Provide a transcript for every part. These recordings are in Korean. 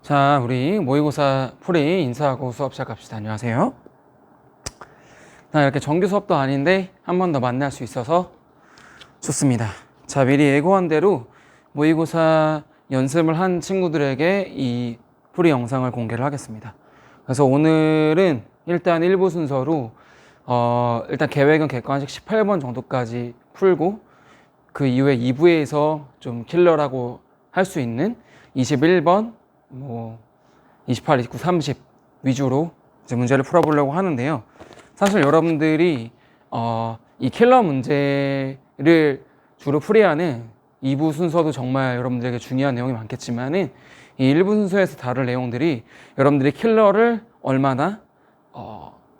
자, 우리 모의고사 풀이 인사하고 수업 시작합시다. 안녕하세요. 자, 이렇게 정규 수업도 아닌데 한 번 더 만날 수 있어서 좋습니다. 자, 미리 예고한 대로 모의고사 연습을 한 친구들에게 이 풀이 영상을 공개를 하겠습니다. 그래서 오늘은 일단 1부 순서로 일단 계획은 객관식 18번 정도까지 풀고 그 이후에 2부에서 좀 킬러라고 할 수 있는 21번 28, 29, 30 위주로 이제 문제를 풀어보려고 하는데요. 사실 여러분들이 이 킬러 문제를 주로 풀이하는 2부 순서도 정말 여러분들에게 중요한 내용이 많겠지만은 이 1부 순서에서 다룰 내용들이 여러분들이 킬러를 얼마나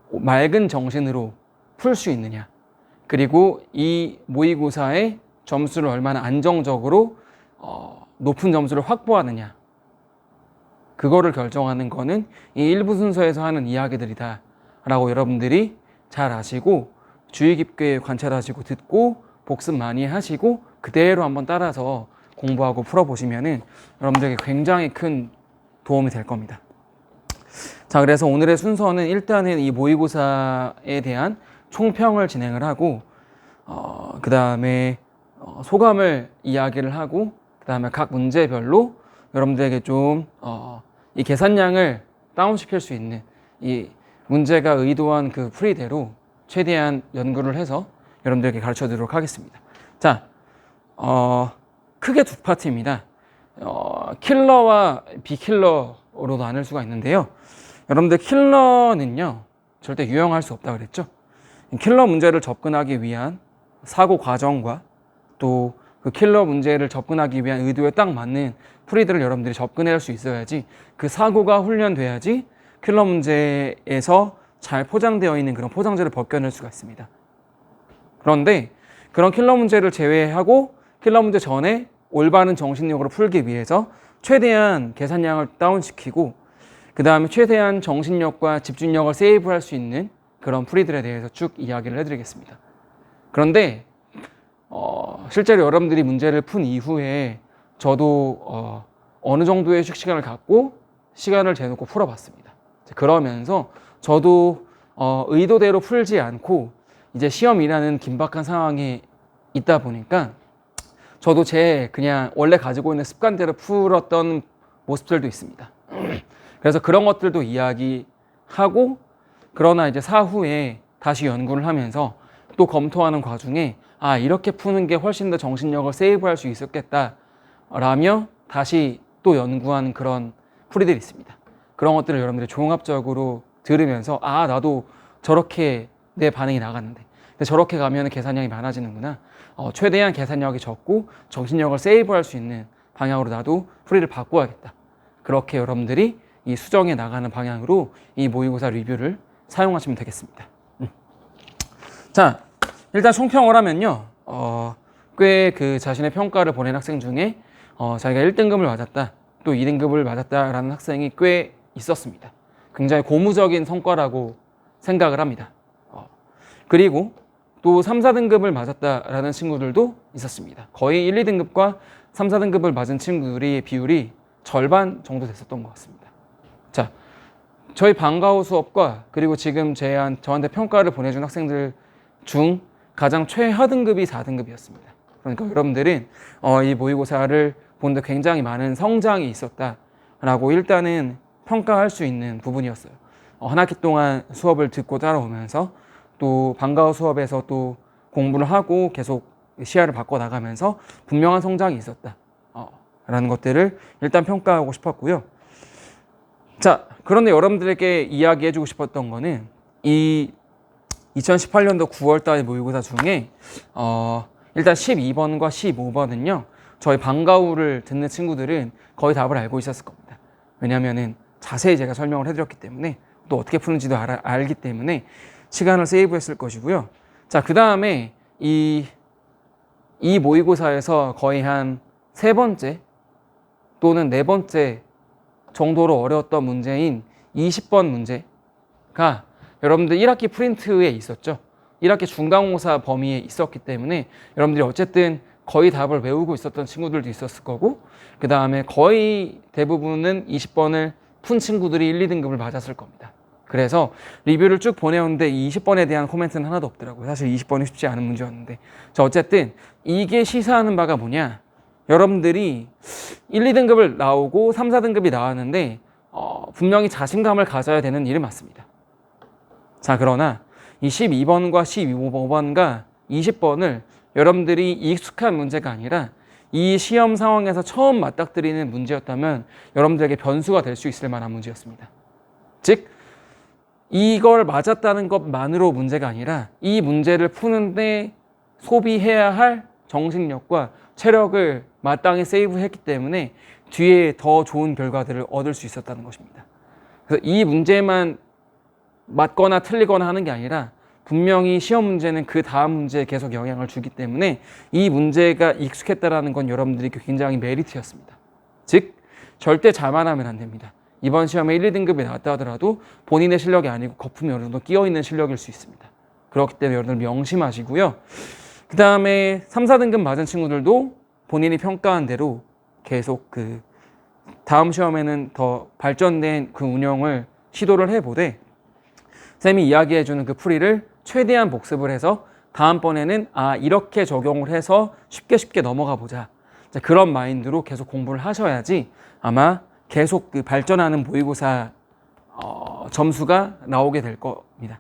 맑은 정신으로 풀 수 있느냐, 그리고 이 모의고사의 점수를 얼마나 안정적으로 높은 점수를 확보하느냐, 그거를 결정하는 거는 이 1부 순서에서 하는 이야기들이다 라고 여러분들이 잘 아시고 주의 깊게 관찰하시고 듣고 복습 많이 하시고 그대로 한번 따라서 공부하고 풀어보시면은 여러분들에게 굉장히 큰 도움이 될 겁니다. 자, 그래서 오늘의 순서는 일단은 이 모의고사에 대한 총평을 진행을 하고 그 다음에 소감을 이야기를 하고 그 다음에 각 문제별로 여러분들에게 좀 이 계산량을 다운시킬 수 있는 이 문제가 의도한 그 풀이대로 최대한 연구를 해서 여러분들에게 가르쳐 드리도록 하겠습니다. 자, 크게 두 파트입니다. 킬러와 비킬러로 나눌 수가 있는데요. 여러분들 킬러는요, 절대 유형할 수 없다고 그랬죠. 킬러 문제를 접근하기 위한 사고 과정과 또 그 킬러 문제를 접근하기 위한 의도에 딱 맞는 풀이들을 여러분들이 접근할 수 있어야지, 그 사고가 훈련돼야지 킬러 문제에서 잘 포장되어 있는 그런 포장재를 벗겨낼 수가 있습니다. 그런데 그런 킬러 문제를 제외하고 킬러 문제 전에 올바른 정신력으로 풀기 위해서 최대한 계산량을 다운시키고 그 다음에 최대한 정신력과 집중력을 세이브할 수 있는 그런 풀이들에 대해서 쭉 이야기를 해드리겠습니다. 그런데 실제로 여러분들이 문제를 푼 이후에 저도 어느 정도의 휴식 시간을 갖고 시간을 재놓고 풀어봤습니다. 그러면서 저도 의도대로 풀지 않고 이제 시험이라는 긴박한 상황에 있다 보니까 저도 제 그냥 원래 가지고 있는 습관대로 풀었던 모습들도 있습니다. 그래서 그런 것들도 이야기하고, 그러나 이제 사후에 다시 연구를 하면서 또 검토하는 과정에 이렇게 푸는 게 훨씬 더 정신력을 세이브할 수 있었겠다 라며 다시 또 연구하는 그런 풀이들이 있습니다. 그런 것들을 여러분들이 종합적으로 들으면서 나도 저렇게 내 반응이 나갔는데 근데 저렇게 가면 계산량이 많아지는구나, 최대한 계산력이 적고 정신력을 세이브할 수 있는 방향으로 나도 풀이를 바꿔야겠다, 그렇게 여러분들이 이 수정해 나가는 방향으로 이 모의고사 리뷰를 사용하시면 되겠습니다. 자, 일단 총평을 하면요, 꽤 그 자신의 평가를 보낸 학생 중에 자기가 1등급을 맞았다, 또 2등급을 맞았다라는 학생이 꽤 있었습니다. 굉장히 고무적인 성과라고 생각을 합니다. 그리고 또 3, 4등급을 맞았다라는 친구들도 있었습니다. 거의 1, 2등급과 3, 4등급을 맞은 친구들의 비율이 절반 정도 됐었던 것 같습니다. 자, 저희 방과 후 수업과 그리고 지금 저한테 평가를 보내준 학생들 중 가장 최하등급이 4등급이었습니다. 그러니까 여러분들은 이 모의고사를 보는데 굉장히 많은 성장이 있었다라고 일단은 평가할 수 있는 부분이었어요. 한 학기 동안 수업을 듣고 따라오면서 또 방과 후 수업에서 또 공부를 하고 계속 시야를 바꿔나가면서 분명한 성장이 있었다 라는 것들을 일단 평가하고 싶었고요. 자, 그런데 여러분들에게 이야기해주고 싶었던 거는 이 2018년도 9월달 모의고사 중에 일단 12번과 15번은요, 저희 방과 후를 듣는 친구들은 거의 답을 알고 있었을 겁니다. 왜냐하면은 자세히 제가 설명을 해드렸기 때문에, 또 어떻게 푸는지도 알기 때문에 시간을 세이브했을 것이고요. 자, 그 다음에 이 모의고사에서 거의 한 3번째 또는 4번째 정도로 어려웠던 문제인 20번 문제가 여러분들 1학기 프린트에 있었죠. 1학기 중간고사 범위에 있었기 때문에 여러분들이 어쨌든 거의 답을 외우고 있었던 친구들도 있었을 거고, 그 다음에 거의 대부분은 20번을 푼 친구들이 1, 2등급을 맞았을 겁니다. 그래서 리뷰를 쭉 보내었는데 20번에 대한 코멘트는 하나도 없더라고요. 사실 20번이 쉽지 않은 문제였는데. 자, 어쨌든 이게 시사하는 바가 뭐냐, 여러분들이 1, 2등급을 나오고 3, 4등급이 나왔는데 분명히 자신감을 가져야 되는 일이 맞습니다. 자, 그러나 이 12번과 15번과 20번을 여러분들이 익숙한 문제가 아니라 이 시험 상황에서 처음 맞닥뜨리는 문제였다면 여러분들에게 변수가 될 수 있을 만한 문제였습니다. 즉, 이걸 맞았다는 것만으로 문제가 아니라 이 문제를 푸는데 소비해야 할 정신력과 체력을 마땅히 세이브했기 때문에 뒤에 더 좋은 결과들을 얻을 수 있었다는 것입니다. 그래서 이 문제만 맞거나 틀리거나 하는 게 아니라 분명히 시험 문제는 그 다음 문제에 계속 영향을 주기 때문에 이 문제가 익숙했다는 건 여러분들이 굉장히 메리트였습니다. 즉, 절대 자만하면 안 됩니다. 이번 시험에 1, 2등급이 나왔다 하더라도 본인의 실력이 아니고 거품이 어느 정도 끼어있는 실력일 수 있습니다. 그렇기 때문에 여러분들 명심하시고요. 그 다음에 3, 4등급 맞은 친구들도 본인이 평가한 대로 계속 그 다음 시험에는 더 발전된 그 운영을 시도를 해보되, 쌤이 이야기해주는 그 풀이를 최대한 복습을 해서 다음번에는 이렇게 적용을 해서 쉽게 넘어가 보자, 그런 마인드로 계속 공부를 하셔야지 아마 계속 그 발전하는 모의고사 점수가 나오게 될 겁니다.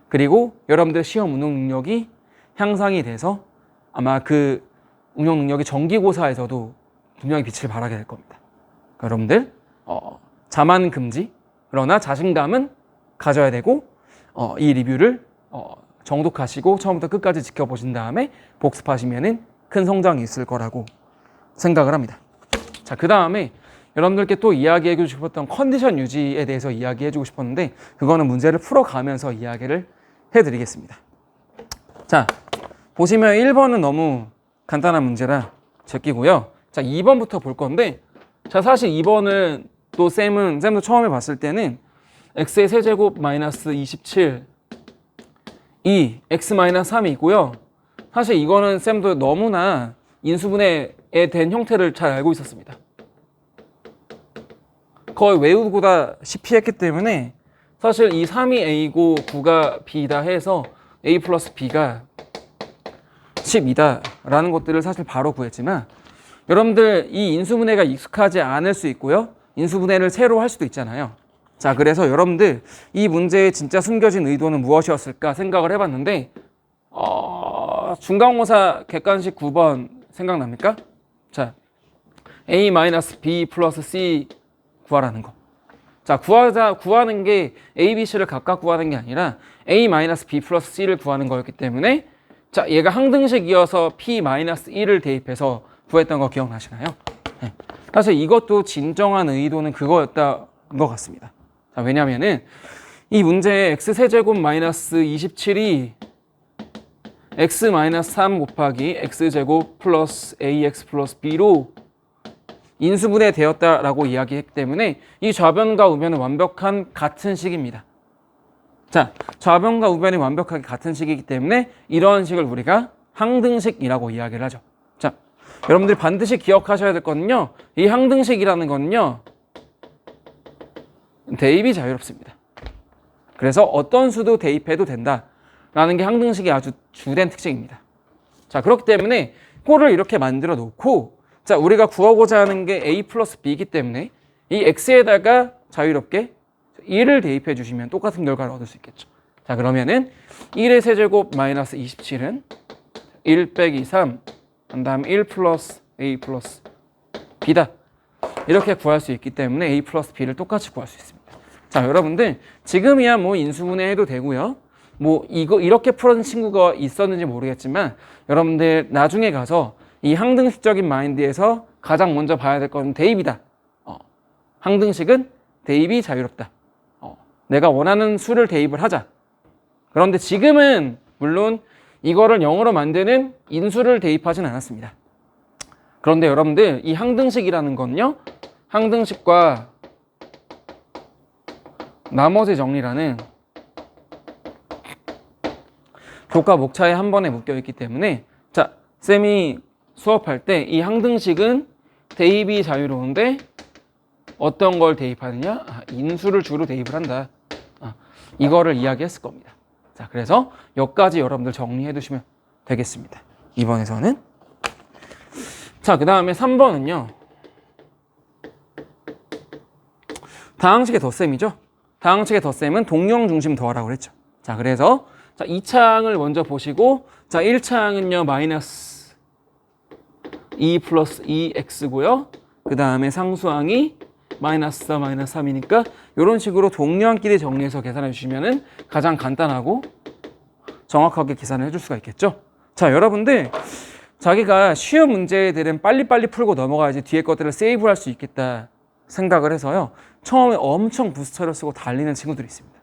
그리고 여러분들 시험 운용 능력이 향상이 돼서 아마 그 운용 능력이 정기고사에서도 분명히 빛을 발하게 될 겁니다. 그러니까 여러분들 자만 금지, 그러나 자신감은 가져야 되고 이 리뷰를 정독하시고 처음부터 끝까지 지켜보신 다음에 복습하시면은 큰 성장이 있을 거라고 생각을 합니다. 자, 그 다음에 여러분들께 또 이야기해주고 싶었던 컨디션 유지에 대해서 이야기해주고 싶었는데 그거는 문제를 풀어가면서 이야기를 해드리겠습니다. 자, 보시면 1번은 너무 간단한 문제라 제끼고요. 자, 2번부터 볼 건데, 자, 사실 2번은 또 쌤도 처음에 봤을 때는 x의 세제곱 마이너스 27 x 마이너스 3이고요. 사실 이거는 쌤도 너무나 인수분해에 된 형태를 잘 알고 있었습니다. 거의 외우고다시피 했기 때문에 사실 이 3이 a고 9가 b다 해서 a 플러스 b가 12다 라는 것들을 사실 바로 구했지만, 여러분들 이 인수분해가 익숙하지 않을 수 있고요, 인수분해를 새로 할 수도 있잖아요. 자, 그래서 여러분들 이 문제의 진짜 숨겨진 의도는 무엇이었을까 생각을 해봤는데 중간고사 객관식 9번 생각납니까? 자, a-b 플러스 c 구하라는 거. 자, 구하는 게 a, b, c를 각각 구하는 게 아니라 a-b 플러스 c를 구하는 거였기 때문에, 자, 얘가 항등식이어서 p-1을 대입해서 구했던 거 기억나시나요? 네. 사실 이것도 진정한 의도는 그거였던 것 같습니다. 자, 왜냐면은 이 문제에 x세제곱 마이너스 27이 x 마이너스 3 곱하기 x제곱 플러스 ax 플러스 b로 인수분해 되었다라고 이야기했기 때문에 이 좌변과 우변은 완벽한 같은 식입니다. 자, 좌변과 우변이 완벽하게 같은 식이기 때문에 이러한 식을 우리가 항등식이라고 이야기를 하죠. 자, 여러분들이 반드시 기억하셔야 될 거는요, 이 항등식이라는 거는요, 대입이 자유롭습니다. 그래서 어떤 수도 대입해도 된다라는 게 항등식의 아주 주된 특징입니다. 자, 그렇기 때문에 꼴을 이렇게 만들어 놓고, 자, 우리가 구하고자 하는 게 a 플러스 b이기 때문에 이 x에다가 자유롭게 1을 대입해 주시면 똑같은 결과를 얻을 수 있겠죠. 자, 그러면은 1의 세제곱 마이너스 27은 1 빼기 3, 그 다음 1 플러스 a 플러스 b다. 이렇게 구할 수 있기 때문에 a 플러스 b를 똑같이 구할 수 있습니다. 자, 여러분들 지금이야 뭐 인수분해 해도 되고요. 뭐 이렇게 풀어진 친구가 있었는지 모르겠지만 여러분들 나중에 가서 이 항등식적인 마인드에서 가장 먼저 봐야 될 건 대입이다. 항등식은 대입이 자유롭다. 내가 원하는 수를 대입을 하자. 그런데 지금은 물론 이거를 0으로 만드는 인수를 대입하진 않았습니다. 그런데 여러분들 이 항등식이라는 건요, 항등식과 나머지 정리라는 교과 목차에 한 번에 묶여 있기 때문에, 자, 쌤이 수업할 때 이 항등식은 대입이 자유로운데 어떤 걸 대입하느냐? 인수를 주로 대입을 한다. 이거를 이야기했을 겁니다. 자, 그래서 여기까지 여러분들 정리해 두시면 되겠습니다. 2번에서는. 자, 그 다음에 3번은요. 다항식의 덧셈이죠. 다항식의 덧셈은 동형 중심 더하라고 그랬죠. 자, 그래서 자, 2차항을 먼저 보시고, 자, 1차항은요, 마이너스 2 플러스 2x고요. 그 다음에 상수항이 마이너스 4, 마이너스 3이니까 이런 식으로 동료항끼리 정리해서 계산해 주시면은 가장 간단하고 정확하게 계산을 해줄 수가 있겠죠. 자, 여러분들 자기가 쉬운 문제들은 빨리빨리 풀고 넘어가야지 뒤에 것들을 세이브할 수 있겠다 생각을 해서요. 처음에 엄청 부스터를 쓰고 달리는 친구들이 있습니다.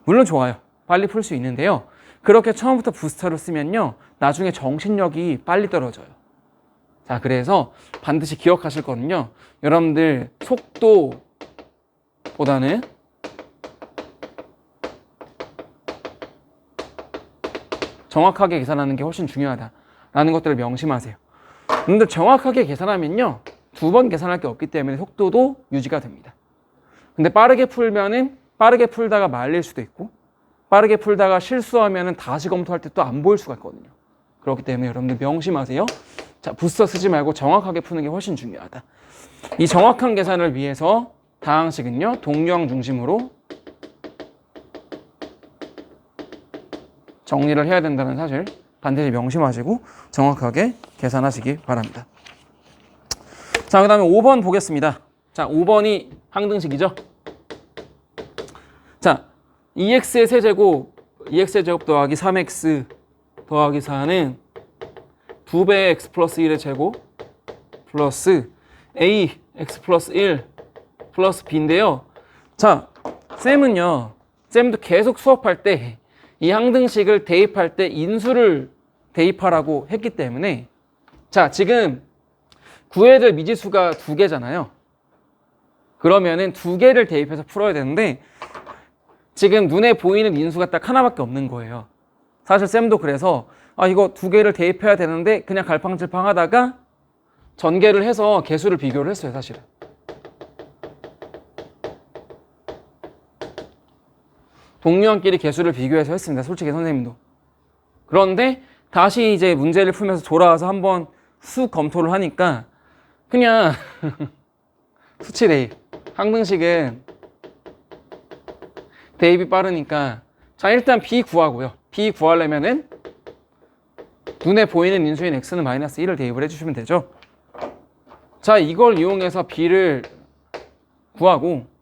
물론 좋아요. 빨리 풀 수 있는데요. 그렇게 처음부터 부스터를 쓰면요. 나중에 정신력이 빨리 떨어져요. 자, 그래서 반드시 기억하실 거는요. 여러분들 속도보다는 정확하게 계산하는 게 훨씬 중요하다라는 것들을 명심하세요. 근데 정확하게 계산하면요. 2번 계산할 게 없기 때문에 속도도 유지가 됩니다. 근데 빠르게 풀면은 빠르게 풀다가 말릴 수도 있고 빠르게 풀다가 실수하면은 다시 검토할 때 또 안 보일 수가 있거든요. 그렇기 때문에 여러분들 명심하세요. 자, 부스터 쓰지 말고 정확하게 푸는 게 훨씬 중요하다. 이 정확한 계산을 위해서 다항식은요, 동형 중심으로 정리를 해야 된다는 사실 반드시 명심하시고 정확하게 계산하시기 바랍니다. 자, 그 다음에 5번 보겠습니다. 자, 5번이 항등식이죠. 자, 2x의 세제곱, 2x의 제곱 더하기 3x 더하기 4는 2배의 x 플러스 1의 제곱 플러스 a x 플러스 1 플러스 b인데요. 자, 쌤도 계속 수업할 때 이 항등식을 대입할 때 인수를 대입하라고 했기 때문에 자, 지금 구해야 될 미지수가 2개잖아요. 그러면은 2개를 대입해서 풀어야 되는데 지금 눈에 보이는 인수가 딱 하나밖에 없는 거예요. 사실 쌤도 그래서 이거 2개를 대입해야 되는데 그냥 갈팡질팡 하다가 전개를 해서 개수를 비교를 했어요, 사실은. 동료한끼리 개수를 비교해서 했습니다, 솔직히 선생님도. 그런데 다시 이제 문제를 풀면서 돌아와서 한번 쑥 검토를 하니까 그냥 수치 대입, 항등식은 대입이 빠르니까 자, 일단 b 구하고요. b 구하려면은 눈에 보이는 인수인 x는 마이너스 1을 대입을 해주시면 되죠. 자, 이걸 이용해서 b를 구하고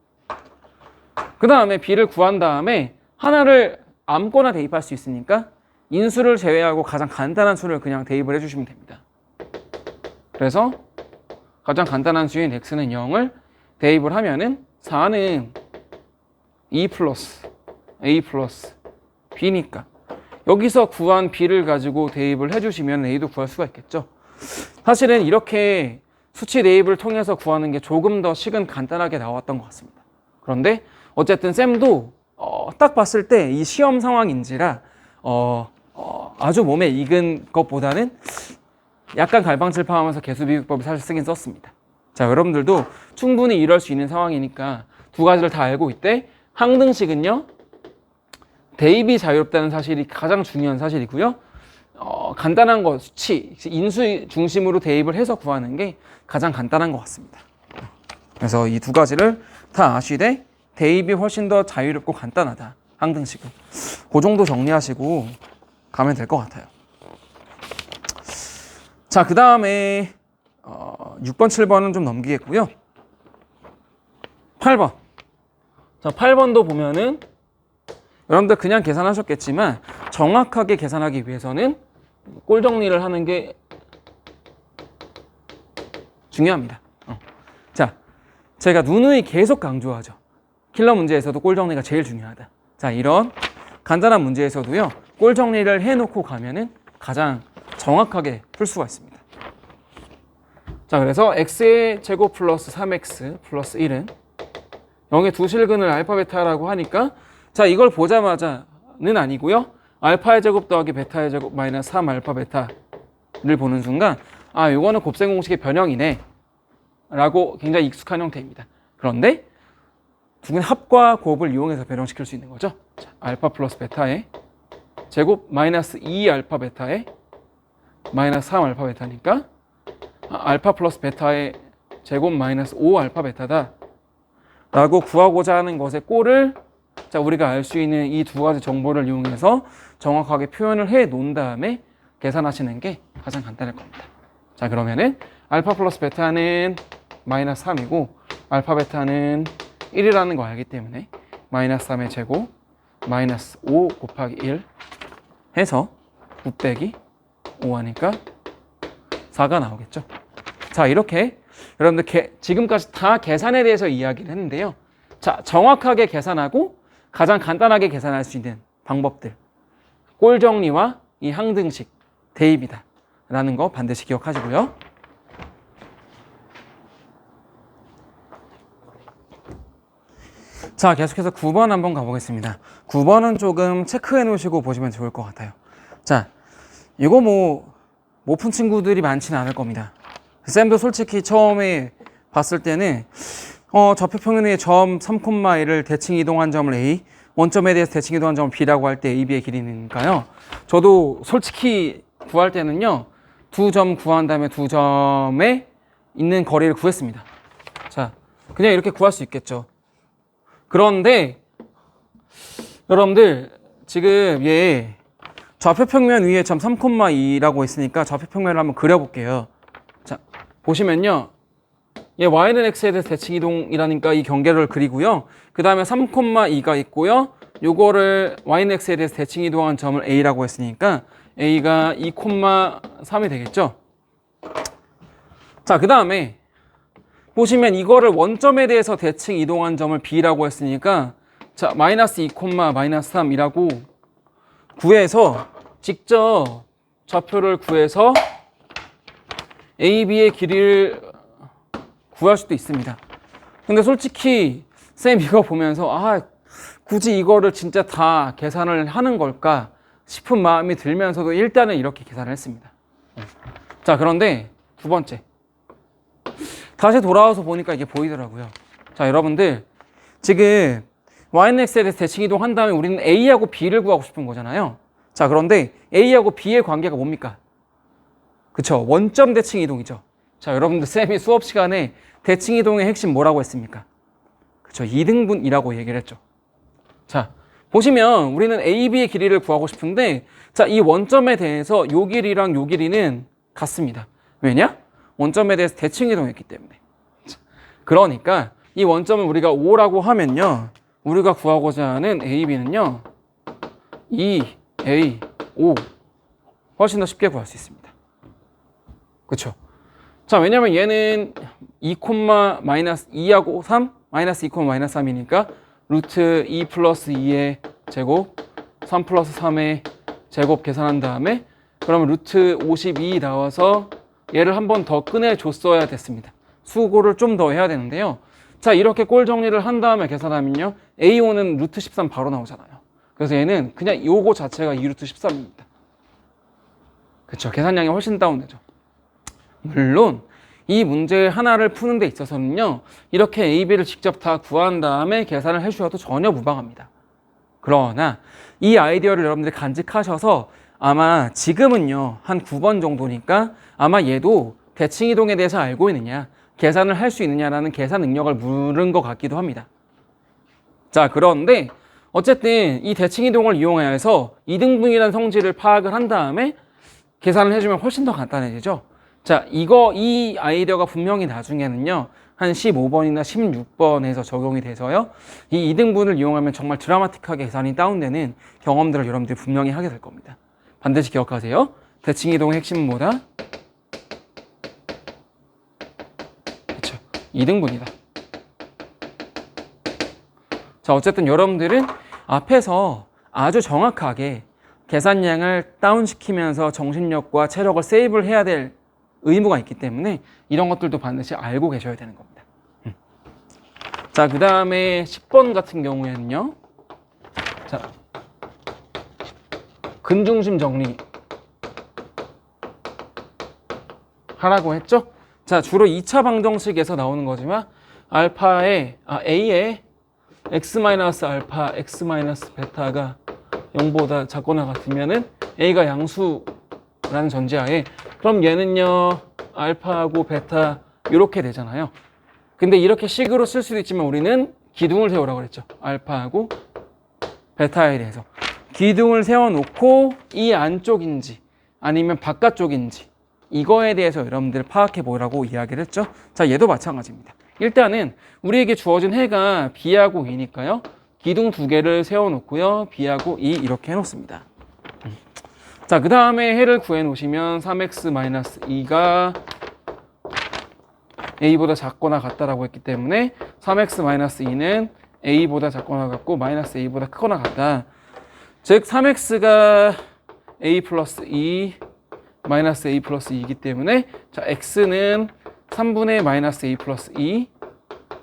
그 다음에 b를 구한 다음에 하나를 아무거나 대입할 수 있으니까 인수를 제외하고 가장 간단한 수를 그냥 대입을 해주시면 됩니다. 그래서 가장 간단한 수인 x는 0을 대입을 하면은 4는 2 플러스 a 플러스 b니까 여기서 구한 b를 가지고 대입을 해주시면 a도 구할 수가 있겠죠. 사실은 이렇게 수치 대입을 통해서 구하는 게 조금 더 식은 간단하게 나왔던 것 같습니다. 그런데 어쨌든 쌤도 딱 봤을 때 이 시험 상황인지라 아주 몸에 익은 것보다는 약간 갈팡질팡하면서 개수비교법을 사실 쓰긴 썼습니다. 자, 여러분들도 충분히 이럴 수 있는 상황이니까 두 가지를 다 알고 있대. 항등식은요, 대입이 자유롭다는 사실이 가장 중요한 사실이고요. 간단한 거, 수치, 인수 중심으로 대입을 해서 구하는 게 가장 간단한 것 같습니다. 그래서 이 두 가지를 다 아시되 대입이 훨씬 더 자유롭고 간단하다, 항등식은. 그 정도 정리하시고 가면 될 것 같아요. 자, 그 다음에 6번, 7번은 좀 넘기겠고요. 8번. 자, 8번도 보면은 여러분들 그냥 계산하셨겠지만 정확하게 계산하기 위해서는 꼴 정리를 하는 게 중요합니다. 자, 제가 누누이 계속 강조하죠. 킬러 문제에서도 꼴 정리가 제일 중요하다. 자, 이런 간단한 문제에서도요, 꼴 정리를 해놓고 가면은 가장 정확하게 풀 수가 있습니다. 자, 그래서 x의 제곱 플러스 3x 플러스 1은 0의 두 실근을 알파 베타라고 하니까 자, 이걸 보자마자는 아니고요, 알파의 제곱 더하기 베타의 제곱 마이너스 3 알파 베타를 보는 순간 아, 요거는 곱셈 공식의 변형이네 라고 굉장히 익숙한 형태입니다. 그런데 두 개의 합과 곱을 이용해서 변형시킬 수 있는 거죠. 자, 알파 플러스 베타의 제곱 마이너스 2 알파 베타의 마이너스 3 알파 베타니까 알파 플러스 베타의 제곱 마이너스 5 알파 베타다 라고 구하고자 하는 것의 꼴을 자, 우리가 알 수 있는 이 두 가지 정보를 이용해서 정확하게 표현을 해 놓은 다음에 계산하시는 게 가장 간단할 겁니다. 자, 그러면은 알파 플러스 베타는 마이너스 3이고 알파 베타는 1이라는 거 알기 때문에 마이너스 3의 제곱 마이너스 5 곱하기 1 해서 9 빼기 5 하니까 4가 나오겠죠. 자, 이렇게 여러분들 지금까지 다 계산에 대해서 이야기를 했는데요. 자, 정확하게 계산하고 가장 간단하게 계산할 수 있는 방법들, 꼴 정리와 이 항등식, 대입이다 라는 거 반드시 기억하시고요. 자, 계속해서 9번 한번 가보겠습니다. 9번은 조금 체크해 놓으시고 보시면 좋을 것 같아요. 자, 이거 못 푼 친구들이 많지는 않을 겁니다. 쌤도 솔직히 처음에 봤을 때는 좌표평면의 점 3,1을 대칭 이동한 점을 A, 원점에 대해서 대칭 이동한 점을 B라고 할 때 A, B의 길이니까요. 저도 솔직히 구할 때는요, 두 점 구한 다음에 두 점에 있는 거리를 구했습니다. 자, 그냥 이렇게 구할 수 있겠죠. 그런데 여러분들 지금 얘 좌표평면 위에 점 3,2라고 있으니까 좌표평면을 한번 그려볼게요. 자, 보시면요. 얘 y는 x에 대해서 대칭 이동이라니까 이 경계를 그리고요. 그 다음에 3,2가 있고요. 요거를 y는 x에 대해서 대칭 이동한 점을 a라고 했으니까 a가 2,3이 되겠죠. 자, 그 다음에 보시면 이거를 원점에 대해서 대칭 이동한 점을 b라고 했으니까 자, 마이너스 2, 마이너스 3이라고 구해서 직접 좌표를 구해서 a, b의 길이를 구할 수도 있습니다. 근데 솔직히 쌤 이거 보면서 굳이 이거를 진짜 다 계산을 하는 걸까 싶은 마음이 들면서도 일단은 이렇게 계산을 했습니다. 자, 그런데 두 번째 다시 돌아와서 보니까 이게 보이더라고요. 자, 여러분들 지금 y는 x에 대해서 대칭 이동한 다음에 우리는 a하고 b를 구하고 싶은 거잖아요. 자, 그런데 a하고 b의 관계가 뭡니까? 그쵸, 원점 대칭 이동이죠. 자, 여러분들 쌤이 수업 시간에 대칭 이동의 핵심 뭐라고 했습니까? 그쵸, 2등분이라고 얘기를 했죠. 자, 보시면 우리는 a, b의 길이를 구하고 싶은데 자, 이 원점에 대해서 요 길이랑 요 길이는 같습니다. 왜냐? 원점에 대해서 대칭 이동했기 때문에. 그러니까 이 원점을 우리가 5라고 하면요, 우리가 구하고자 하는 a, b는요 2, a, 5 훨씬 더 쉽게 구할 수 있습니다. 그쵸? 자, 왜냐면 얘는 2, 마이너스 2하고 3, 마이너스 2, 마이너스 3이니까 루트 2 플러스 2의 제곱 3 플러스 3의 제곱 계산한 다음에 그러면 루트 52 나와서 얘를 한 번 더 꺼내줬어야 됐습니다. 수고를 좀 더 해야 되는데요. 자, 이렇게 꼴 정리를 한 다음에 계산하면요, A5는 루트 13 바로 나오잖아요. 그래서 얘는 그냥 요거 자체가 2루트 13입니다. 그쵸, 계산량이 훨씬 다운되죠. 물론 이 문제 하나를 푸는 데 있어서는요, 이렇게 A, B를 직접 다 구한 다음에 계산을 해주셔도 전혀 무방합니다. 그러나 이 아이디어를 여러분들이 간직하셔서 아마 지금은요 한 9번 정도니까 아마 얘도 대칭 이동에 대해서 알고 있느냐, 계산을 할 수 있느냐라는 계산 능력을 물은 것 같기도 합니다. 자, 그런데 어쨌든 이 대칭 이동을 이용해서 2등분이라는 성질을 파악을 한 다음에 계산을 해주면 훨씬 더 간단해지죠. 자, 이 아이디어가 분명히 나중에는요 한 15번이나 16번에서 적용이 돼서요, 이 2등분을 이용하면 정말 드라마틱하게 계산이 다운되는 경험들을 여러분들이 분명히 하게 될 겁니다. 반드시 기억하세요. 대칭 이동의 핵심은 뭐다? 그렇죠, 2등분이다. 자, 어쨌든 여러분들은 앞에서 아주 정확하게 계산량을 다운시키면서 정신력과 체력을 세이브를 해야 될 의무가 있기 때문에 이런 것들도 반드시 알고 계셔야 되는 겁니다. 자, 그 다음에 10번 같은 경우에는요, 자, 근중심 정리 하라고 했죠. 자, 주로 2차 방정식에서 나오는 거지만 A의 x-알파, x-베타가 0보다 작거나 같으면은 A가 양수라는 전제하에 그럼 얘는요 알파하고 베타 이렇게 되잖아요. 근데 이렇게 식으로 쓸 수도 있지만 우리는 기둥을 세우라고 그랬죠. 알파하고 베타에 대해서 기둥을 세워놓고 이 안쪽인지 아니면 바깥쪽인지 이거에 대해서 여러분들 파악해 보라고 이야기를 했죠. 자, 얘도 마찬가지입니다. 일단은 우리에게 주어진 해가 B하고 E니까요. 기둥 두 개를 세워놓고요. B하고 E 이렇게 해놓습니다. 자, 그 다음에 해를 구해 놓으시면 3x-2가 A보다 작거나 같다라고 했기 때문에 3x-2는 A보다 작거나 같고 마이너스 A보다 크거나 같다. 즉 3x가 A 플러스 2 마이너스 A 플러스 2이기 때문에 자 x는 3분의 마이너스 A 플러스 2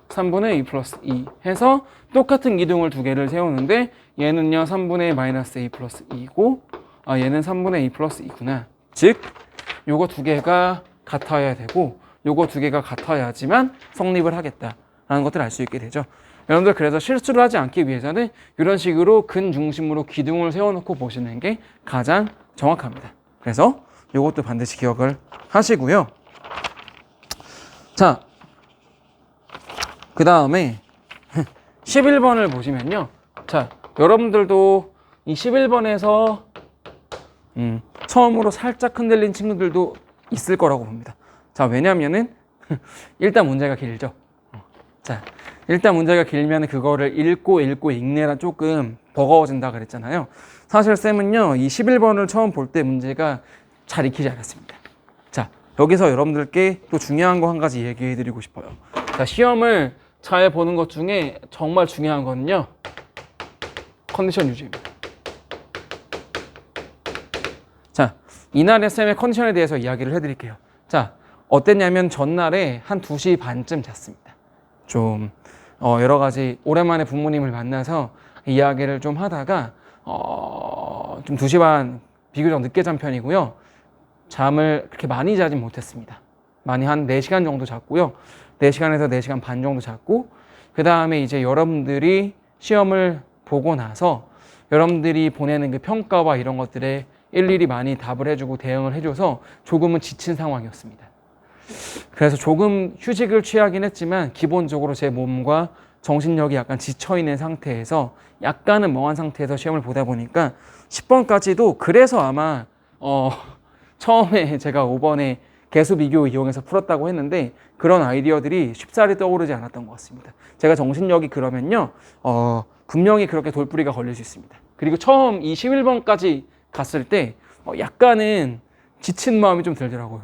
3분의 A 플러스 2 해서 똑같은 기둥을 두 개를 세우는데 얘는요 3분의 마이너스 A 플러스 2고 얘는 3분의 A 플러스 2구나. 즉 요거 두 개가 같아야 되고 요거 두 개가 같아야지만 성립을 하겠다라는 것들을 알 수 있게 되죠. 여러분들 그래서 실수를 하지 않기 위해서는 이런 식으로 근 중심으로 기둥을 세워놓고 보시는 게 가장 정확합니다. 그래서 요것도 반드시 기억을 하시고요. 자, 그 다음에 11번을 보시면요. 자, 여러분들도 이 11번에서 처음으로 살짝 흔들린 친구들도 있을 거라고 봅니다. 자, 왜냐면은 일단 문제가 길죠. 자, 일단 문제가 길면 그거를 읽고 읽내라 조금 버거워진다 그랬잖아요. 사실 쌤은요, 이 11번을 처음 볼 때 문제가 잘 익히지 않았습니다. 자, 여기서 여러분들께 또 중요한 거 한 가지 얘기해 드리고 싶어요. 자, 시험을 잘 보는 것 중에 정말 중요한 거는요, 컨디션 유지입니다. 자, 이날의 쌤의 컨디션에 대해서 이야기를 해 드릴게요. 자, 어땠냐면 전날에 한 2시 반쯤 잤습니다. 좀 여러 가지 오랜만에 부모님을 만나서 이야기를 좀 하다가 좀 2시 반 비교적 늦게 잔 편이고요. 잠을 그렇게 많이 자진 못했습니다. 많이 한 4시간 정도 잤고요. 4시간에서 4시간 반 정도 잤고 그 다음에 이제 여러분들이 시험을 보고 나서 여러분들이 보내는 그 평가와 이런 것들에 일일이 많이 답을 해주고 대응을 해줘서 조금은 지친 상황이었습니다. 그래서 조금 휴식을 취하긴 했지만 기본적으로 제 몸과 정신력이 약간 지쳐있는 상태에서 약간은 멍한 상태에서 시험을 보다 보니까 10번까지도 그래서 아마 처음에 제가 5번에 개수 비교 이용해서 풀었다고 했는데 그런 아이디어들이 쉽사리 떠오르지 않았던 것 같습니다. 제가 정신력이 그러면요 분명히 그렇게 돌뿌리가 걸릴 수 있습니다. 그리고 처음 이 11번까지 갔을 때 약간은 지친 마음이 좀 들더라고요.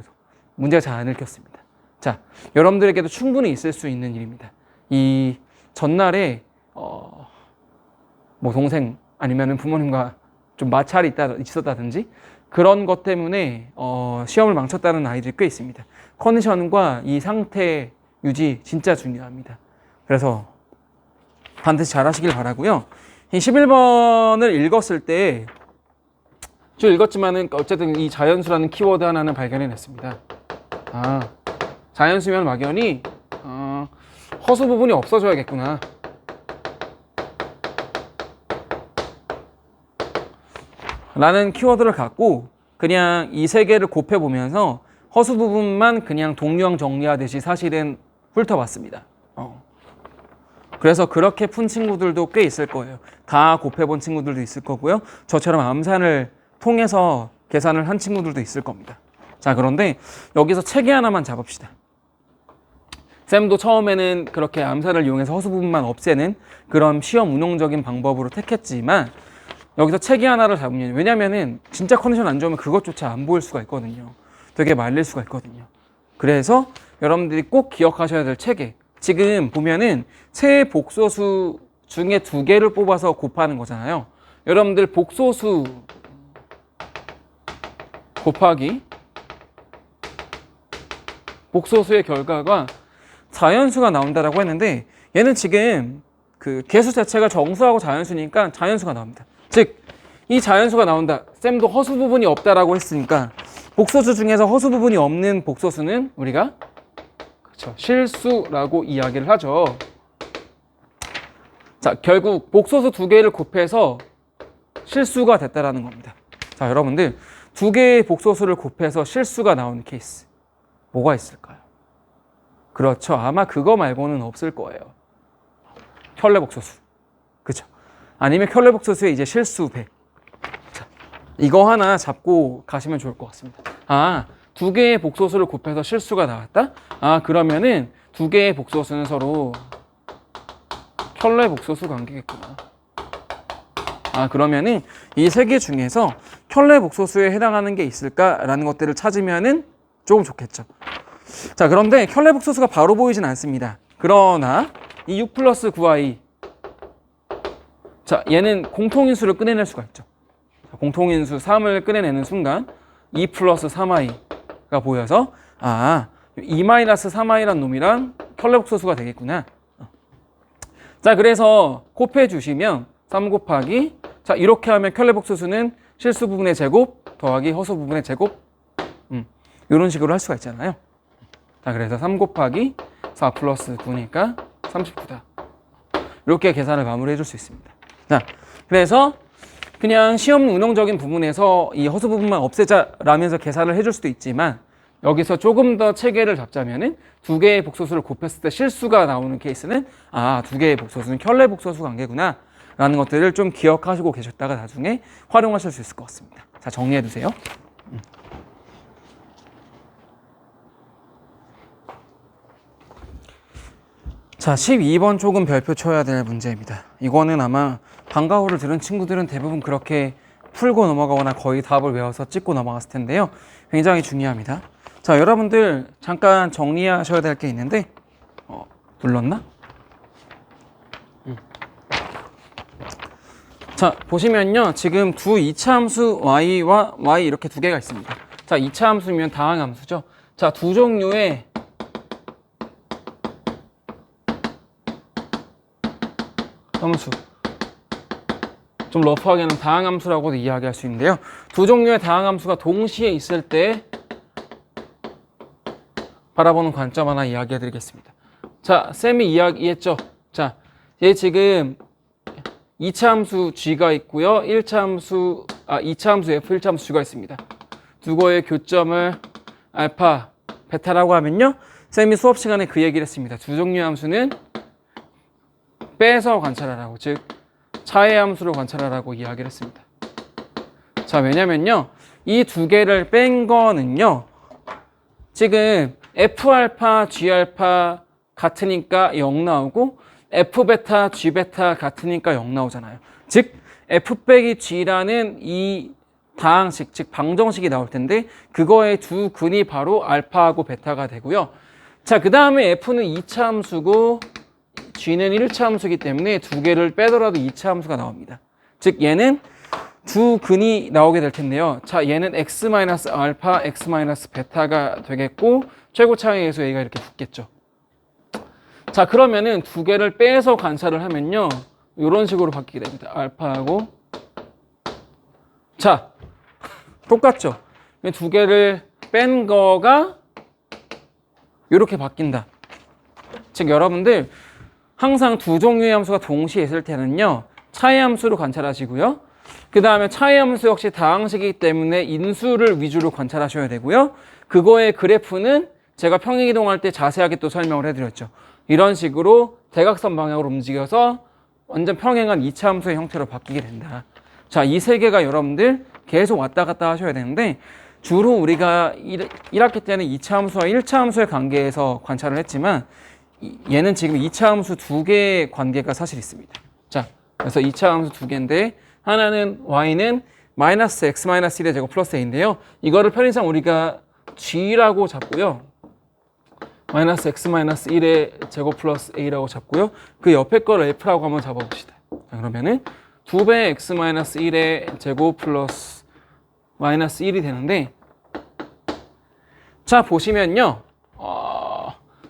문제가 잘 안 읽혔습니다. 자, 여러분들에게도 충분히 있을 수 있는 일입니다. 이 전날에 뭐 동생 아니면 부모님과 좀 마찰이 있었다든지 그런 것 때문에 시험을 망쳤다는 아이들이 꽤 있습니다. 컨디션과 이 상태 유지 진짜 중요합니다. 그래서 반드시 잘 하시길 바라고요. 이 11번을 읽었을 때 저 읽었지만은 어쨌든 이 자연수라는 키워드 하나는 발견해냈습니다. 자연수면 막연히 허수 부분이 없어져야겠구나. 라는 키워드를 갖고 그냥 이 세 개를 곱해보면서 허수 부분만 그냥 동류항 정리하듯이 사실은 훑어봤습니다. 그래서 그렇게 푼 친구들도 꽤 있을 거예요. 다 곱해본 친구들도 있을 거고요. 저처럼 암산을 통해서 계산을 한 친구들도 있을 겁니다. 자, 그런데 여기서 체계 하나만 잡읍시다. 쌤도 처음에는 그렇게 암산을 이용해서 허수 부분만 없애는 그런 시험 운용적인 방법으로 택했지만 여기서 체계 하나를 잡으면, 왜냐면은 진짜 컨디션 안 좋으면 그것조차 안 보일 수가 있거든요. 되게 말릴 수가 있거든요. 그래서 여러분들이 꼭 기억하셔야 될 체계. 지금 보면은 세 복소수 중에 2개를 뽑아서 곱하는 거잖아요. 여러분들 복소수 곱하기 복소수의 결과가 자연수가 나온다라고 했는데 얘는 지금 그 개수 자체가 정수하고 자연수니까 자연수가 나옵니다. 즉, 이 자연수가 나온다. 쌤도 허수 부분이 없다라고 했으니까 복소수 중에서 허수 부분이 없는 복소수는 우리가 그렇죠. 실수라고 이야기를 하죠. 자, 결국 복소수 두 개를 곱해서 실수가 됐다라는 겁니다. 자, 여러분들 두 개의 복소수를 곱해서 실수가 나오는 케이스 뭐가 있을까요? 그렇죠. 아마 그거 말고는 없을 거예요. 켤레복소수. 그렇죠. 아니면 켤레복소수의 이제 실수 100. 자, 이거 하나 잡고 가시면 좋을 것 같습니다. 아, 두 개의 복소수를 곱해서 실수가 나왔다? 아, 그러면은 두 개의 복소수는 서로 켤레복소수 관계겠구나. 아, 그러면은 이 세 개 중에서 켤레복소수에 해당하는 게 있을까라는 것들을 찾으면은 조금 좋겠죠. 자, 그런데 켤레복소수가 바로 보이진 않습니다. 그러나 이 6 플러스 9i, 자, 얘는 공통인수를 꺼내낼 수가 있죠. 공통인수 3을 꺼내내는 순간 2 플러스 3i가 보여서 아, 2 마이너스 3i란 놈이랑 켤레복소수가 되겠구나. 자, 그래서 곱해 주시면 3 곱하기, 자, 이렇게 하면 켤레복소수는 실수 부분의 제곱 더하기 허수 부분의 제곱, 이런 식으로 할 수가 있잖아요. 자, 그래서 3 곱하기 4 플러스 9니까 39다. 이렇게 계산을 마무리해 줄 수 있습니다. 자, 그래서 그냥 시험 운용적인 부분에서 이 허수 부분만 없애자라면서 계산을 해줄 수도 있지만 여기서 조금 더 체계를 잡자면은 두 개의 복소수를 곱했을 때 실수가 나오는 케이스는 아, 두 개의 복소수는 켤레복소수 관계구나 라는 것들을 좀 기억하시고 계셨다가 나중에 활용하실 수 있을 것 같습니다. 자, 정리해 두세요. 자, 12번 조금 별표 쳐야 될 문제입니다. 이거는 아마 방과 후를 들은 친구들은 대부분 그렇게 풀고 넘어가거나 거의 답을 외워서 찍고 넘어갔을 텐데요. 굉장히 중요합니다. 자, 여러분들 잠깐 정리하셔야 될 게 있는데 눌렀나? 자, 보시면요. 지금 두 이차함수 y와 y 이렇게 두 개가 있습니다. 자, 이차함수면 다항함수죠. 자, 두 종류의 함수, 좀 러프하게는 다항함수라고도 이야기할 수 있는데요. 두 종류의 다항함수가 동시에 있을 때 바라보는 관점 하나 이야기해 드리겠습니다. 자, 쌤이 이야기했죠. 자, 얘 지금 2차 함수 g가 있고요. 2차 함수 f, 1차 함수 g가 있습니다. 두 거의 교점을 알파, 베타라고 하면요. 쌤이 수업 시간에 그 얘기를 했습니다. 두 종류의 함수는 빼서 관찰하라고, 즉 차의 함수로 관찰하라고 이야기를 했습니다. 자, 왜냐면요. 이 두 개를 뺀 거는요. 지금 F알파, G알파 같으니까 0 나오고 F베타, G베타 같으니까 0 나오잖아요. 즉 F 빼기 G라는 이 다항식, 즉 방정식이 나올 텐데 그거의 두 근이 바로 알파하고 베타가 되고요. 자, 그 다음에 F는 2차 함수고 G는 1차 함수이기 때문에 두 개를 빼더라도 2차 함수가 나옵니다. 즉 얘는 두 근이 나오게 될 텐데요. 자, 얘는 x-알파, x-베타가 되겠고 최고 차의 예수 a가 이렇게 붙겠죠. 자, 그러면은 두 개를 빼서 관찰을 하면요. 이런 식으로 바뀌게 됩니다. 알파하고, 자, 똑같죠. 두 개를 뺀 거가 이렇게 바뀐다. 즉 여러분들 항상 두 종류의 함수가 동시에 있을 때는요. 차의 함수로 관찰하시고요. 그 다음에 차의 함수 역시 다항식이기 때문에 인수를 위주로 관찰하셔야 되고요. 그거의 그래프는 제가 평행이동할 때 자세하게 또 설명을 해드렸죠. 이런 식으로 대각선 방향으로 움직여서 완전 평행한 2차 함수의 형태로 바뀌게 된다. 자, 이 세 개가 여러분들 계속 왔다 갔다 하셔야 되는데 주로 우리가 1학기 때는 2차 함수와 1차 함수의 관계에서 관찰을 했지만 얘는 지금 2차 함수 두 개의 관계가 사실 있습니다. 자, 그래서 2차 함수 두 개인데 하나는 y는 마이너스 x 마이너스 1의 제곱 플러스 a인데요. 이거를 편의상 우리가 g라고 잡고요. 마이너스 x 마이너스 1의 제곱 플러스 a라고 잡고요. 그 옆에 거를 f라고 한번 잡아봅시다. 자, 그러면은 2배 x 마이너스 1의 제곱 플러스 마이너스 1이 되는데 자, 보시면요.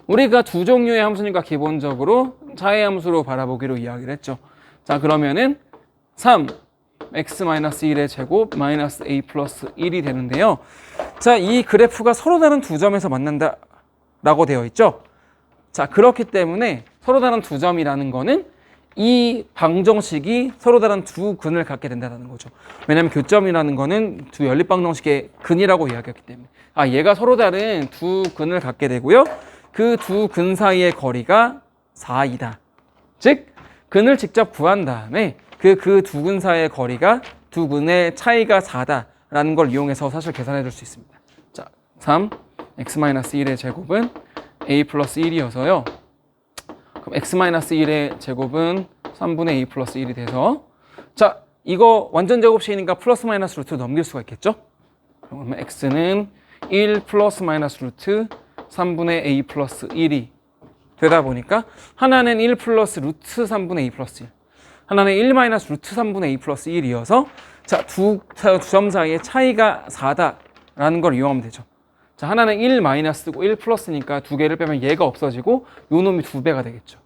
우리가 두 종류의 함수니까 기본적으로 차의 함수로 바라보기로 이야기를 했죠. 자, 그러면은 3x-1의 제곱 마이너스 a 플러스 1이 되는데요. 자, 이 그래프가 서로 다른 두 점에서 만난다 라고 되어 있죠. 자, 그렇기 때문에 서로 다른 두 점이라는 거는 이 방정식이 서로 다른 두 근을 갖게 된다는 거죠. 왜냐하면 교점이라는 거는 두 연립방정식의 근이라고 이야기했기 때문에. 아, 얘가 서로 다른 두 근을 갖게 되고요. 그 두 근 사이의 거리가 4이다. 즉, 근을 직접 구한 다음에 그 두 근 사이의 거리가 두 근의 차이가 4다라는 걸 이용해서 사실 계산해 줄 수 있습니다. 자, 3, x-1의 제곱은 a 플러스 1이어서요. 그럼 x-1의 제곱은 3분의 a 플러스 1이 돼서, 자, 이거 완전 제곱식이니까 플러스 마이너스 루트 넘길 수가 있겠죠? 그러면 x는 1 플러스 마이너스 루트 3분의 a 플러스 1이 되다 보니까 하나는 1 플러스 루트 3분의 a 플러스 1, 하나는 1 마이너스 루트 3분의 a 플러스 1이어서 자, 두 점 사이의 차이가 4다라는 걸 이용하면 되죠. 자, 하나는 1 마이너스고 1 플러스니까 두 개를 빼면 얘가 없어지고 요 놈이 2배가 되겠죠.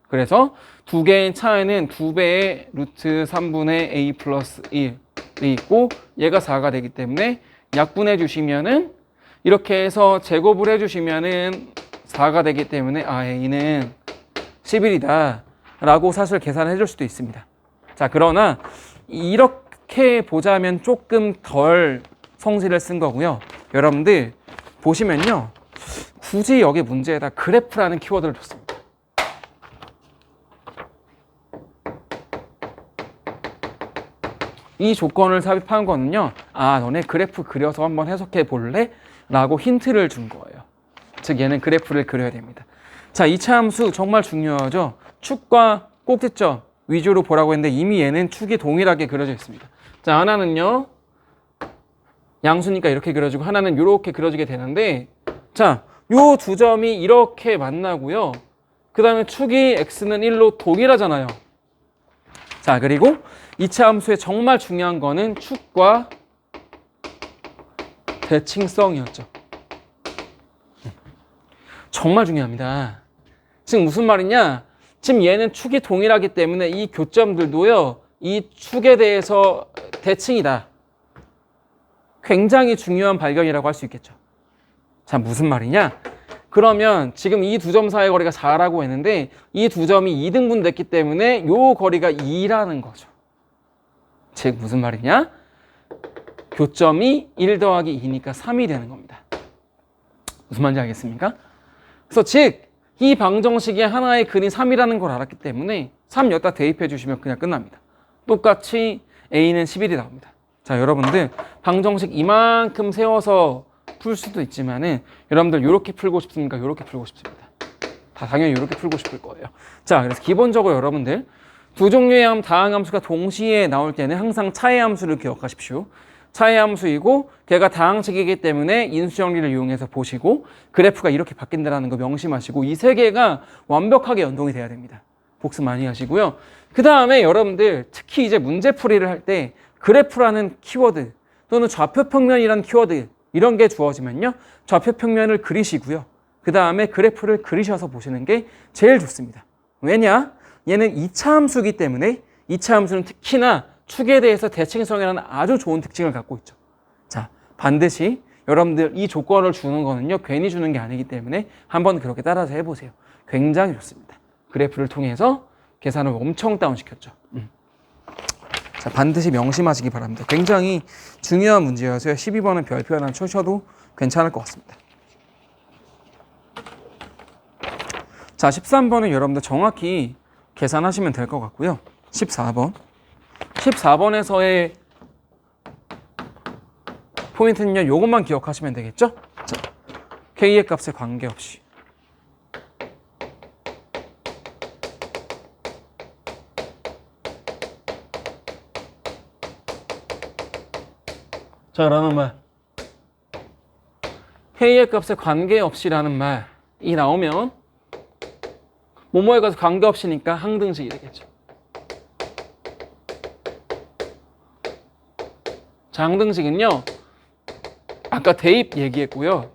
그래서 두 개의 차이는 2배의 루트 3분의 a 플러스 1이 있고 얘가 4가 되기 때문에 약분해 주시면은 이렇게 해서 제곱을 해 주시면은 4가 되기 때문에 아, a는 11이다 라고 사실 계산해 줄 수도 있습니다. 자, 그러나 이렇게 보자면 조금 덜 성질을 쓴 거고요. 여러분들 보시면요, 굳이 여기 문제에다 그래프라는 키워드를 줬습니다. 이 조건을 삽입한 거는요, 아, 너네 그래프 그려서 한번 해석해 볼래? 라고 힌트를 준 거예요. 즉, 얘는 그래프를 그려야 됩니다. 자, 이차 함수 정말 중요하죠. 축과 꼭지점 위주로 보라고 했는데 이미 얘는 축이 동일하게 그려져 있습니다. 자, 하나는요, 양수니까 이렇게 그려지고 하나는 이렇게 그려지게 되는데, 자, 요 두 점이 이렇게 만나고요. 그 다음에 축이 x는 1로 동일하잖아요. 자, 그리고 2차 함수의 정말 중요한 거는 축과 대칭성이었죠. 정말 중요합니다. 지금 무슨 말이냐? 지금 얘는 축이 동일하기 때문에 이 교점들도요, 이 축에 대해서 대칭이다. 굉장히 중요한 발견이라고 할 수 있겠죠. 자, 무슨 말이냐? 그러면 지금 이 두 점 사이의 거리가 4라고 했는데 이 두 점이 2등분 됐기 때문에 요 거리가 2라는 거죠. 즉 무슨 말이냐? 교점이 1 더하기 2니까 3이 되는 겁니다. 무슨 말인지 알겠습니까? 그래서 즉 이 방정식의 하나의 근이 3이라는 걸 알았기 때문에 3 여기다 대입해 주시면 그냥 끝납니다. 똑같이 a는 11이 나옵니다. 자, 여러분들 방정식 이만큼 세워서 풀 수도 있지만은 여러분들 이렇게 풀고 싶습니까? 이렇게 풀고 싶습니다. 다 당연히 이렇게 풀고 싶을 거예요. 자, 그래서 기본적으로 여러분들 두 종류의 다항 함수가 동시에 나올 때는 항상 차의 함수를 기억하십시오. 차의 함수이고 걔가 다항식이기 때문에 인수정리를 이용해서 보시고 그래프가 이렇게 바뀐다는 거 명심하시고 이 세 개가 완벽하게 연동이 돼야 됩니다. 복습 많이 하시고요. 그 다음에 여러분들 특히 이제 문제풀이를 할 때 그래프라는 키워드 또는 좌표평면이라는 키워드 이런 게 주어지면요, 좌표평면을 그리시고요. 그 다음에 그래프를 그리셔서 보시는 게 제일 좋습니다. 왜냐? 얘는 2차 함수이기 때문에 2차 함수는 특히나 축에 대해서 대칭성이라는 아주 좋은 특징을 갖고 있죠. 자, 반드시 여러분들 이 조건을 주는 거는요, 괜히 주는 게 아니기 때문에 한번 그렇게 따라서 해보세요. 굉장히 좋습니다. 그래프를 통해서 계산을 엄청 다운시켰죠. 자, 반드시 명심하시기 바랍니다. 굉장히 중요한 문제여서요. 12번은 별표 하나 쳐셔도 괜찮을 것 같습니다. 자, 13번은 여러분들 정확히 계산하시면 될 것 같고요. 14번. 14번에서의 포인트는요, 이것만 기억하시면 되겠죠? 자, K의 값에 관계없이. 자, 라는 말. K의 값에 관계없이라는 말이 나오면 뭐뭐에 가서 관계없이니까 항등식이 되겠죠. 자, 항등식은요, 아까 대입 얘기했고요.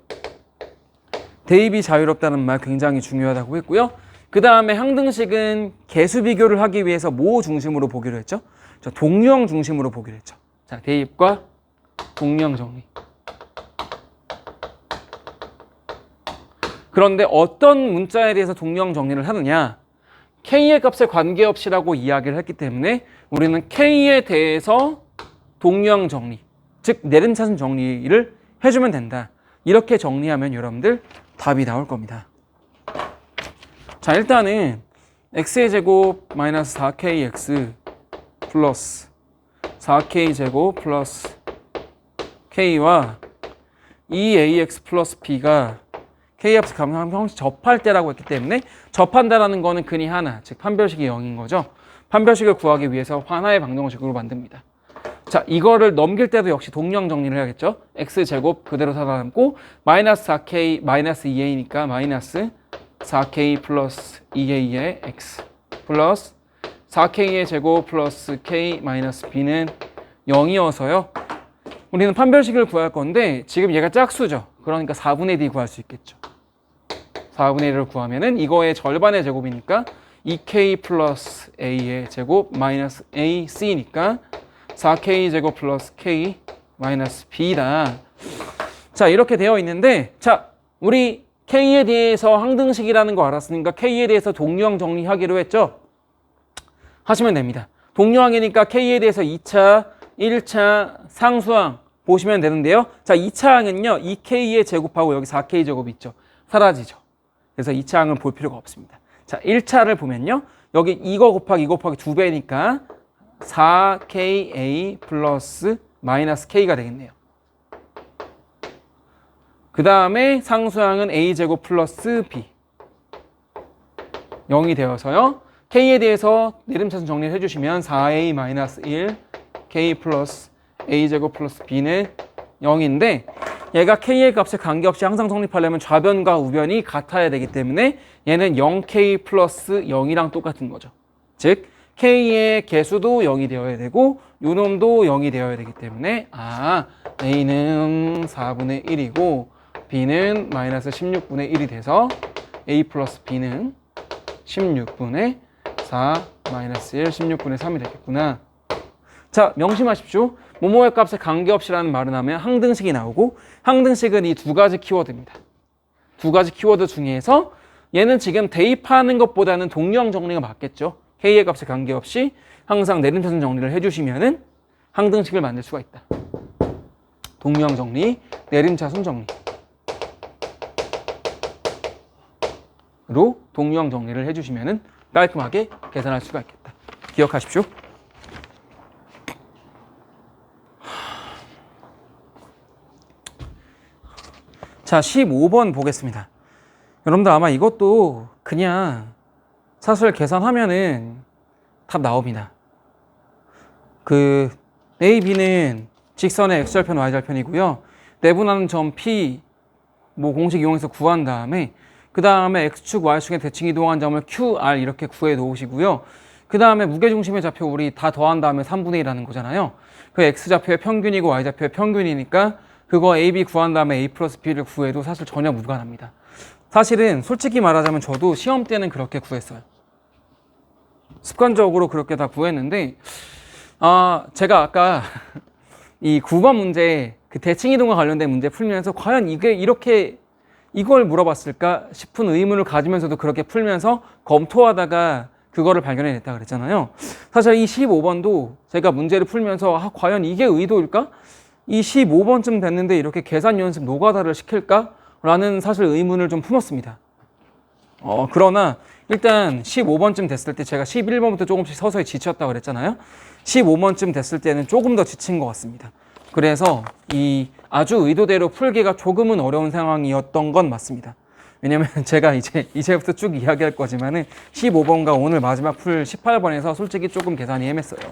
대입이 자유롭다는 말 굉장히 중요하다고 했고요. 그 다음에 항등식은 개수 비교를 하기 위해서 뭐 중심으로 보기로 했죠? 동유형 중심으로 보기로 했죠. 자, 대입과 동유형 정리. 그런데 어떤 문자에 대해서 동형 정리를 하느냐? K의 값에 관계없이라고 이야기를 했기 때문에 우리는 K에 대해서 동형 정리, 즉 내림차순 정리를 해주면 된다. 이렇게 정리하면 여러분들 답이 나올 겁니다. 자, 일단은 x의 제곱 마이너스 4kx 플러스 4k 제곱 플러스 k와 2ax 플러스 b가 k값 형식 접할 때라고 했기 때문에 접한다라는 거는 근이 하나, 즉 판별식이 0인 거죠. 판별식을 구하기 위해서 하나의 방정식으로 만듭니다. 자, 이거를 넘길 때도 역시 동형 정리를 해야겠죠. x제곱 그대로 살아남고 마이너스 4k 마이너스 2a니까 마이너스 4k 플러스 2a의 x 플러스 4k의 제곱 플러스 k 마이너스 b는 0이어서요. 우리는 판별식을 구할 건데 지금 얘가 짝수죠. 그러니까 4분의 d 구할 수 있겠죠. 4분의 1을 구하면은 이거의 절반의 제곱이니까 2k 플러스 a의 제곱 마이너스 ac니까 4k 제곱 플러스 k 마이너스 b다. 자, 이렇게 되어 있는데, 자, 우리 k에 대해서 항등식이라는 거 알았으니까 k에 대해서 동형 정리하기로 했죠. 하시면 됩니다. 동형이니까 k에 대해서 2차, 1차 상수항 보시면 되는데요. 자, 2차 항은요 2k의 제곱하고 여기 4k 제곱이 있죠. 사라지죠. 그래서 2차 항은 볼 필요가 없습니다. 자, 1차를 보면요. 여기 이거 곱하기 2배니까 4ka 플러스 마이너스 k가 되겠네요. 그 다음에 상수항은 a제곱 플러스 b 0이 되어서요. k에 대해서 내림차순 정리를 해주시면 4a 마이너스 1 k 플러스 a제곱 플러스 b는 0인데 얘가 k의 값에 관계없이 항상 성립하려면 좌변과 우변이 같아야 되기 때문에 얘는 0k 플러스 0이랑 똑같은 거죠. 즉 k의 개수도 0이 되어야 되고 요놈도 0이 되어야 되기 때문에 a는 4분의 1이고 b는 마이너스 16분의 1이 돼서 a 플러스 b는 16분의 4 마이너스 1 16분의 3이 되겠구나. 자, 명심하십시오. 모모의 값에 관계없이라는 말을 하면 항등식이 나오고 항등식은 이 두 가지 키워드입니다. 두 가지 키워드 중에서 얘는 지금 대입하는 것보다는 동형 정리가 맞겠죠. k의 값에 관계없이 항상 내림차순 정리를 해주시면은 항등식을 만들 수가 있다. 동형 정리, 내림차순 정리로 동형 정리를 해주시면은 깔끔하게 계산할 수가 있겠다. 기억하십시오. 자, 15번 보겠습니다. 여러분들 아마 이것도 그냥 사실 계산하면은 답 나옵니다. 그 A, B는 직선의 X절편, Y절편이고요. 내분하는 점 P 뭐 공식 이용해서 구한 다음에 그 다음에 X축, Y축의 대칭 이동한 점을 QR 이렇게 구해 놓으시고요. 그 다음에 무게중심의 좌표 우리 다 더한 다음에 3분의 1 하는 거잖아요. 그 X좌표의 평균이고 Y좌표의 평균이니까 그거 A, B 구한 다음에 A 플러스 B를 구해도 사실 전혀 무관합니다. 사실은 솔직히 말하자면 저도 시험 때는 그렇게 구했어요. 습관적으로 그렇게 다 구했는데 제가 아까 이 9번 문제 그 대칭이동과 관련된 문제 풀면서 과연 이게 이렇게 이걸 물어봤을까 싶은 의문을 가지면서도 그렇게 풀면서 검토하다가 그거를 발견해냈다 그랬잖아요. 사실 이 15번도 제가 문제를 풀면서 과연 이게 의도일까? 이 15번쯤 됐는데 이렇게 계산 연습 노가다를 시킬까? 라는 사실 의문을 좀 품었습니다. 그러나 일단 15번쯤 됐을 때 제가 11번부터 조금씩 서서히 지쳤다고 그랬잖아요. 15번쯤 됐을 때는 조금 더 지친 것 같습니다. 그래서 이 아주 의도대로 풀기가 조금은 어려운 상황이었던 건 맞습니다. 왜냐면 제가 이제부터 쭉 이야기할 거지만은 15번과 오늘 마지막 풀 18번에서 솔직히 조금 계산이 헤맸어요.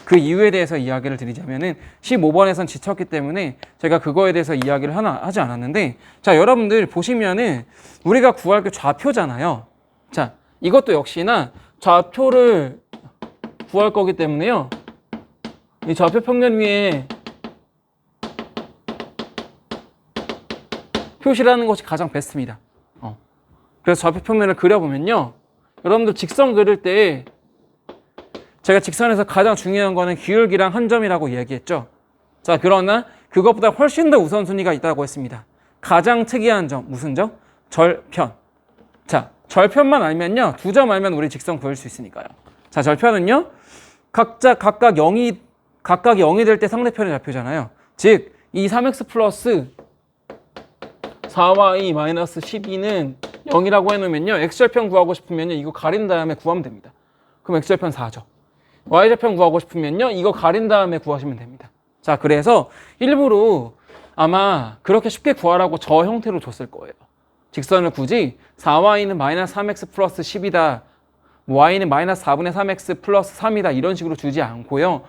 그 이유에 대해서 이야기를 드리자면은 15번에선 지쳤기 때문에 제가 그거에 대해서 이야기를 하지 않았는데, 자, 여러분들 보시면은 우리가 구할 게 좌표잖아요. 자, 이것도 역시나 좌표를 구할 거기 때문에요. 이 좌표 평면 위에 표시라는 것이 가장 베스트입니다. 그래서 좌표 평면을 그려보면요. 여러분들 직선 그릴 때 제가 직선에서 가장 중요한 거는 기울기랑 한 점이라고 얘기했죠. 자, 그러나 그것보다 훨씬 더 우선순위가 있다고 했습니다. 가장 특이한 점, 무슨 점? 절편. 자, 절편만 알면요. 두 점 알면 우리 직선 구할 수 있으니까요. 자, 절편은요. 각각 0이 될 때 상대편의 좌표잖아요. 즉, 이 3x 플러스 4y 마이너스 12는 0이라고 해놓으면요. x절편 구하고 싶으면요. 이거 가린 다음에 구하면 됩니다. 그럼 x절편 4죠. y절편 구하고 싶으면요. 이거 가린 다음에 구하시면 됩니다. 자, 그래서 일부러 아마 그렇게 쉽게 구하라고 저 형태로 줬을 거예요. 직선을 굳이 4y는 마이너스 3x 플러스 10이다. y는 마이너스 4분의 3x 플러스 3이다. 이런 식으로 주지 않고요.